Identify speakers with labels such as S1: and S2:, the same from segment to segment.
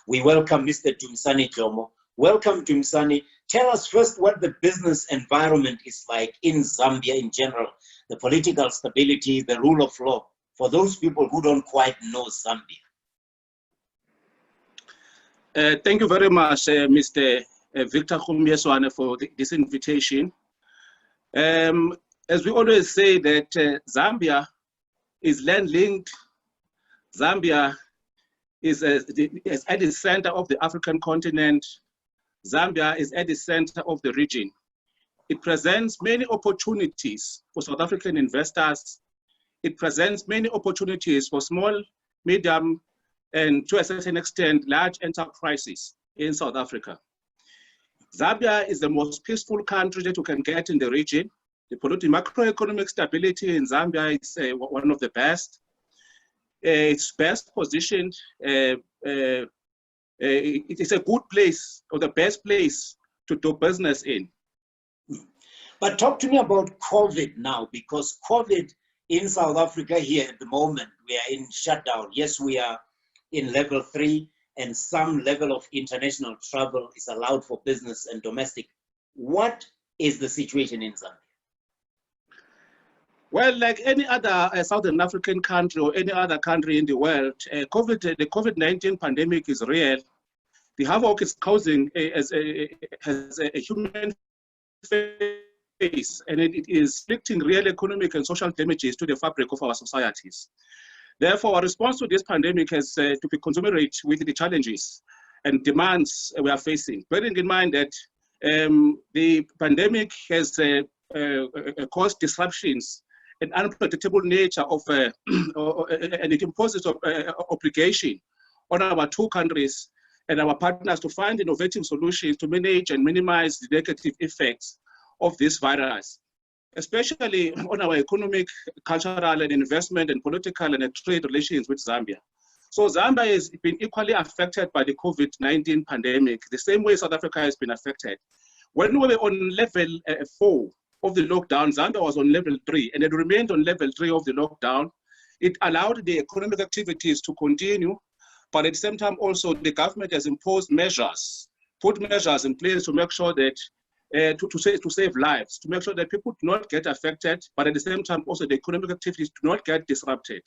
S1: We welcome Mr. Dumisani Dlomo. Welcome, Dumisani. Tell us first what the business environment is like in Zambia in general, the political stability, the rule of law, for those people who don't quite know Zambia.
S2: Thank you very much, Mr. Victor Khumyeswane, for this invitation. As we always say that Zambia is land-linked. Zambia is at the center of the African continent. Zambia is at the center of the region. It presents many opportunities for South African investors. It presents many opportunities for small, medium, and to a certain extent, large enterprises in South Africa. Zambia is the most peaceful country that you can get in the region. The macroeconomic stability in Zambia is one of the best. It's best positioned. It is a good place, or the best place to do business in.
S1: But talk to me about COVID now, because COVID in South Africa here at the moment, we are in shutdown. Yes, we are in level 3, and some level of international travel is allowed for business and domestic. What is the situation in Zambia?
S2: Well, like any other Southern African country or any other country in the world, the COVID-19 pandemic is real. The havoc it's causing has a human face, and it is inflicting real economic and social damages to the fabric of our societies. Therefore, our response to this pandemic has to be commensurate with the challenges and demands we are facing, bearing in mind that the pandemic has caused disruptions and unpredictable nature of, and it imposes obligation on our two countries and our partners to find innovative solutions to manage and minimize the negative effects of this virus, especially on our economic, cultural, and investment and political and trade relations with Zambia. So Zambia has been equally affected by the COVID-19 pandemic, the same way South Africa has been affected. When we were on level 4 of the lockdown, Zambia was on level 3, and it remained on level 3 of the lockdown. It allowed the economic activities to continue, but at the same time also the government has imposed measures, put measures in place to make sure that to save lives, to make sure that people do not get affected, but at the same time also the economic activities do not get disrupted.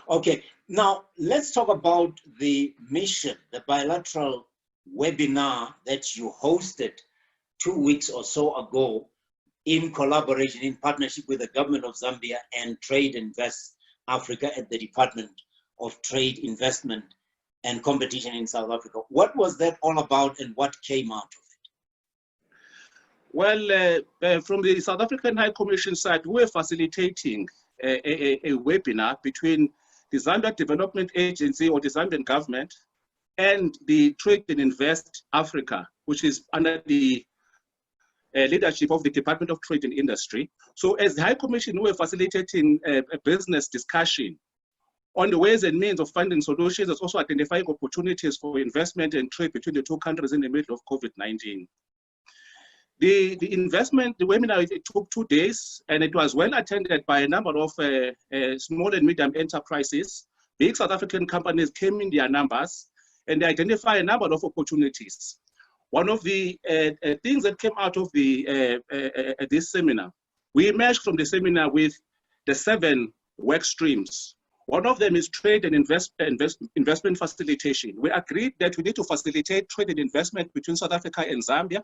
S1: Okay, now let's talk about the mission, the bilateral webinar that you hosted 2 weeks or so ago in collaboration, in partnership with the government of Zambia and Trade Invest Africa at the Department of Trade, Investment and Competition in South Africa. What was that all about and what came out of it?
S2: Well, from the South African High Commission side, we were facilitating a webinar between the Zambia Development Agency or the Zambian government and the Trade and Invest Africa, which is under the leadership of the Department of Trade and Industry. So as the High Commission, we were facilitating a business discussion on the ways and means of finding solutions, and also identifying opportunities for investment and trade between the two countries in the middle of COVID-19. The webinar, it took 2 days, and it was well attended by a number of small and medium enterprises. Big South African companies came in their numbers, and they identify a number of opportunities. One of the things that came out of this seminar, we emerged from the seminar with the 7 work streams. One of them is trade and investment facilitation. We agreed that we need to facilitate trade and investment between South Africa and Zambia.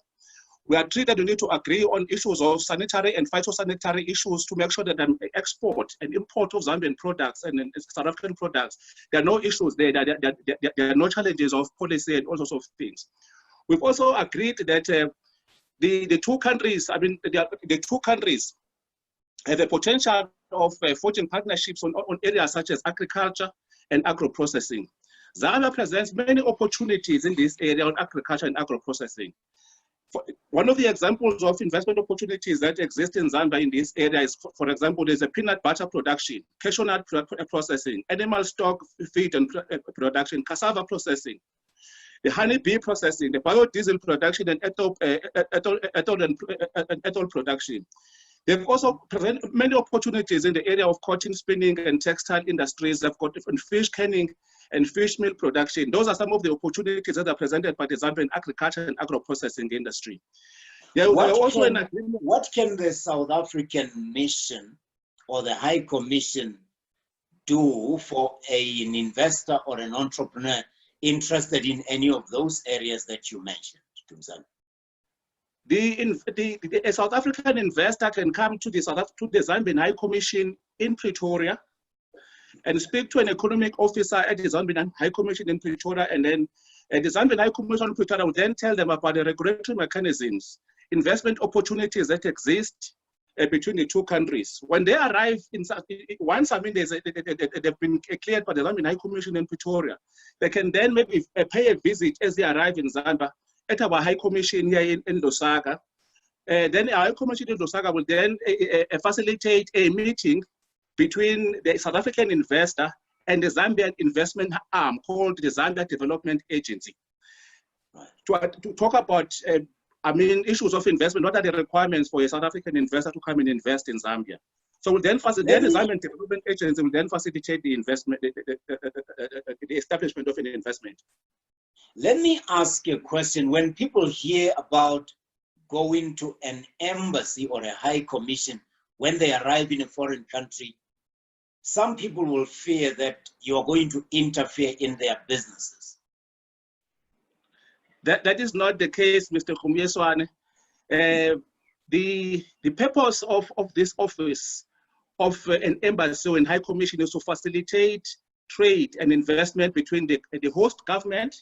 S2: We agreed that we need to agree on issues of sanitary and phytosanitary issues to make sure that the export and import of Zambian products and South African products, there are no issues there, there are no challenges of policy and all sorts of things. We've also agreed that the two countries, the two countries have a potential of forging partnerships on areas such as agriculture and agro-processing. Zambia presents many opportunities in this area on agriculture and agro-processing. One of the examples of investment opportunities that exist in Zambia in this area is, for example, there's a peanut butter production, cashew nut processing, animal stock feed and production, cassava processing, the honeybee processing, the biodiesel production, and ethanol production. They've also presented many opportunities in the area of cotton spinning and textile industries. They've got different fish canning and fish meal production. Those are some of the opportunities that are presented by the Zambian agriculture and agro-processing industry.
S1: What can the South African mission or the High Commission do for an investor or an entrepreneur interested in any of those areas that you mentioned, Dumisani?
S2: A South African investor can come to the Zambian High Commission in Pretoria and speak to an economic officer at the Zambian High Commission in Pretoria, and then the Zambian High Commission in Pretoria will then tell them about the regulatory mechanisms, investment opportunities that exist between the two countries. When they arrive once they've been cleared by the Zambian High Commission in Pretoria, they can then maybe pay a visit as they arrive in Zambia at our High Commission here in Lusaka. Then our High Commission in Lusaka will then facilitate a meeting between the South African investor and the Zambian investment arm called the Zambia Development Agency. To talk about issues of investment. What are the requirements for a South African investor to come and invest in Zambia? So we'll then the Zambian Development Agency will then facilitate the investment, the establishment of an investment.
S1: Let me ask you a question. When people hear about going to an embassy or a high commission when they arrive in a foreign country, some people will fear that you are going to interfere in their businesses.
S2: That is not the case, Mr. Khumyeswane. The purpose of this office of an embassy and high commission is to facilitate trade and investment between the host government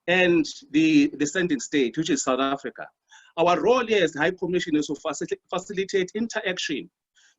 S2: and the sending state, which is South Africa. Our role here as the High Commission is to facilitate interaction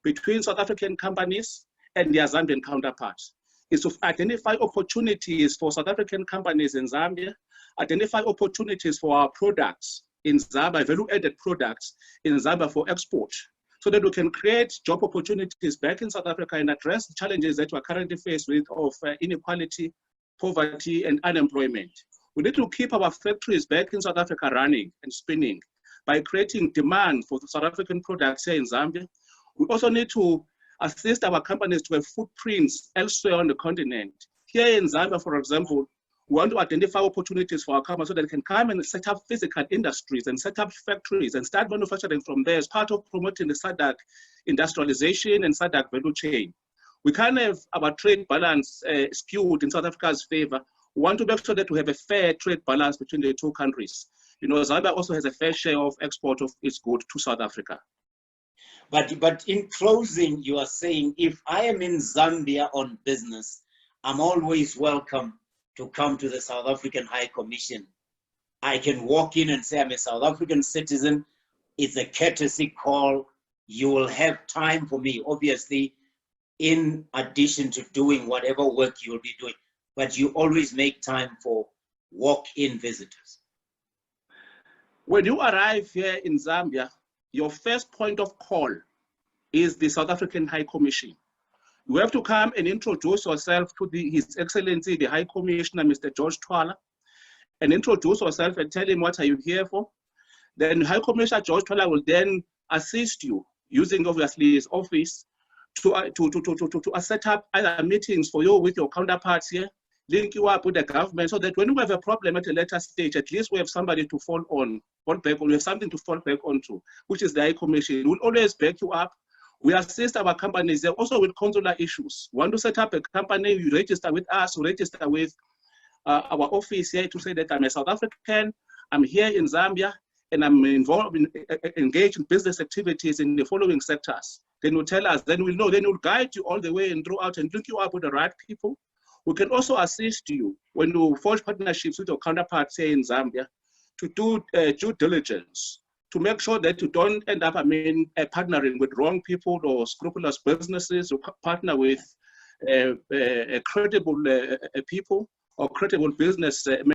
S2: between South African companies and their Zambian counterparts. Is to identify opportunities for South African companies in Zambia, identify opportunities for our products in Zambia, value-added products in Zambia for export, so that we can create job opportunities back in South Africa and address the challenges that we're currently faced with of inequality, poverty, and unemployment. We need to keep our factories back in South Africa running and spinning by creating demand for South African products here in Zambia. We also need to assist our companies to have footprints elsewhere on the continent. Here in Zambia, for example, we want to identify opportunities for our companies so that they can come and set up physical industries and set up factories and start manufacturing from there as part of promoting the SADC industrialization and SADC value chain. We can't have our trade balance skewed in South Africa's favor. We want to make sure that we have a fair trade balance between the two countries. You know, Zambia also has a fair share of export of its goods to South Africa.
S1: But in closing, you are saying, if I am in Zambia on business, I'm always welcome to come to the South African High Commission. I can walk in and say, I'm a South African citizen. It's a courtesy call. You will have time for me, obviously, in addition to doing whatever work you'll be doing. But you always make time for walk-in visitors.
S2: When you arrive here in Zambia, your first point of call is the South African High Commission. You have to come and introduce yourself to His Excellency, the High Commissioner, Mr. George Twala, and introduce yourself and tell him what are you here for. Then High Commissioner George Twala will then assist you, using obviously his office, to set up either meetings for you with your counterparts here, link you up with the government, so that when we have a problem at a later stage, at least we have somebody to fall back on, we have something to fall back onto, which is the High Commission. We'll always back you up. We assist our companies there also with consular issues. Want to set up a company, you register with us, you register with our office here to say that I'm a South African, I'm here in Zambia, and I'm engaged in business activities in the following sectors. Then you tell us, then we'll know, then we'll guide you all the way and throughout and link you up with the right people. We can also assist you when you forge partnerships with your counterparts here in Zambia to do due diligence, to make sure that you don't end up, partnering with wrong people or scrupulous businesses. You partner with credible people or credible business